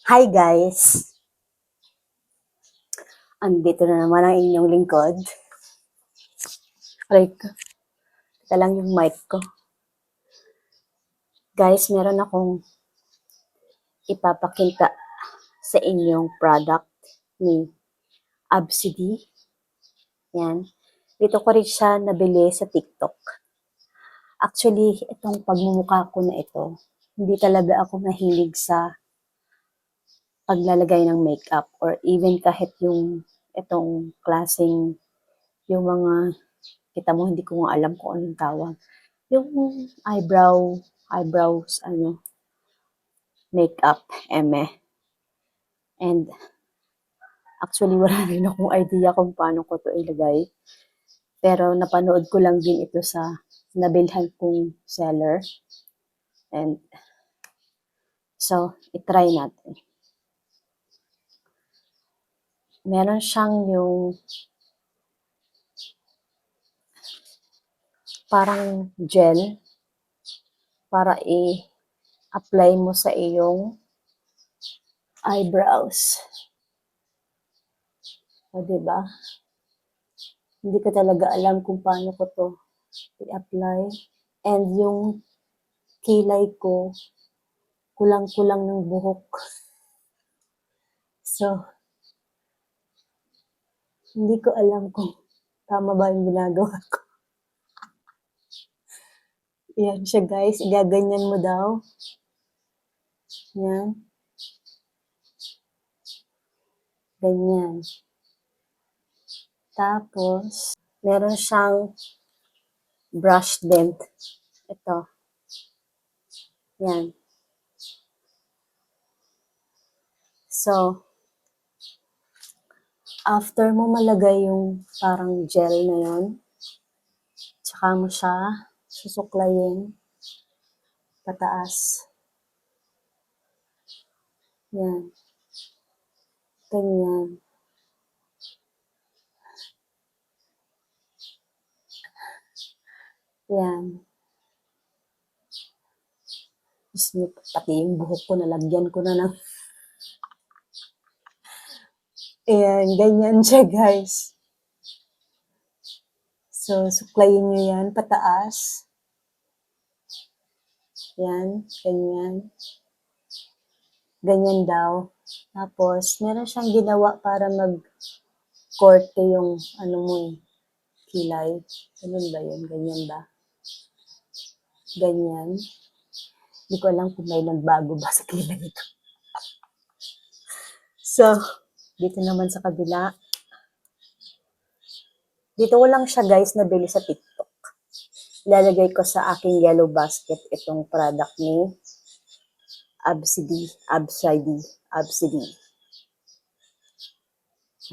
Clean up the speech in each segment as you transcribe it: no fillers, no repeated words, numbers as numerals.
Hi guys! Andito na naman ang inyong lingkod. Aray ko, ito lang yung mic ko. Guys, meron akong ipapakita sa inyong product ni Absidy. Yan. Dito ko rin siya nabili sa TikTok. Actually, itong pagmumukha ko na ito, hindi talaga ako mahilig sa paglalagay ng makeup or even kahit yung itong klaseng yung mga kita mo, hindi ko nga alam kung anong tawag. Yung eyebrows, makeup, eme. And actually, wala rin akong idea kung paano ko to ilagay. Pero napanood ko lang din ito sa nabilhan kong seller. And so, itry natin. Meron siyang yung parang gel para i-apply mo sa iyong eyebrows. O, diba? Hindi ko talaga alam kung paano ko to i-apply. And yung kilay ko, kulang-kulang ng buhok. So, hindi ko alam kung tama ba yung ginagawa ko. Yan siya guys, igaganyan mo daw. Yan. Ganyan. Tapos, meron siyang brush din. Ito. Yan. So, after mo malagay yung parang gel na yun, tsaka mo siya susuklayin pataas. Yan. Ganyan. Yan. Pati yung buhok ko, nalagyan ko na ng ayan, ganyan siya guys. So, suklayin nyo yan pataas. Yan, ganyan. Ganyan daw. Tapos, meron siyang ginawa para mag-korte yung kilay. Ganun ba yun? Ganyan ba? Ganyan. Hindi ko alam kung may nagbago ba sa kilay ko. So, dito naman sa kabila. Dito ko lang siya guys nabili sa TikTok. Ilalagay ko sa aking yellow basket itong product ni Absidy.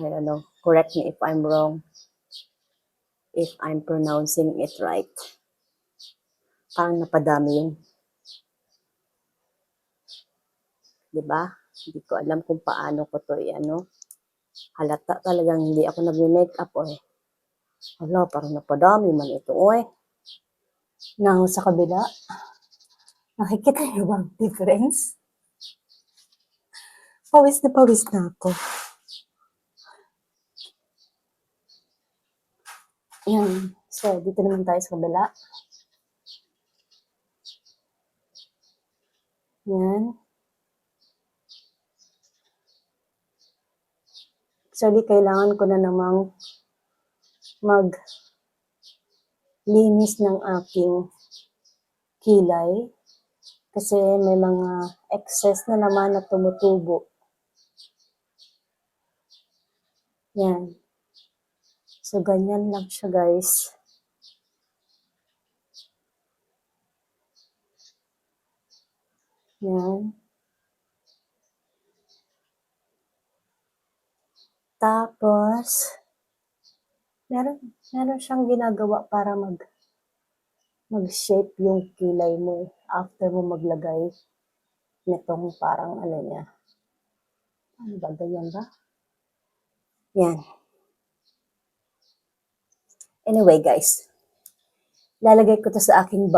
I don't know. Correct me if I'm wrong. If I'm pronouncing it right. Parang napadami yung. Diba? Hindi ko alam kung paano ko to halata talagang hindi ako nag-makeup Hala, parang napadami man ito Nang sa kabila, nakikita niyo ba ang difference? Pawis na ako. Yan. So, dito naman tayo sa kabila. Yan. Actually, kailangan ko na namang maglinis ng aking kilay kasi may mga excess na naman na tumutubo. Yan. So, ganyan lang siya guys. Yan. Tapos, meron siyang ginagawa para mag-shape yung kilay mo after mo maglagay nitong parang niya. Ano ba? Ganyan ba? Yan. Anyway, guys. Lalagay ko to sa aking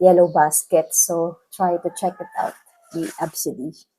yellow basket. So, try to check it out. The Absidy.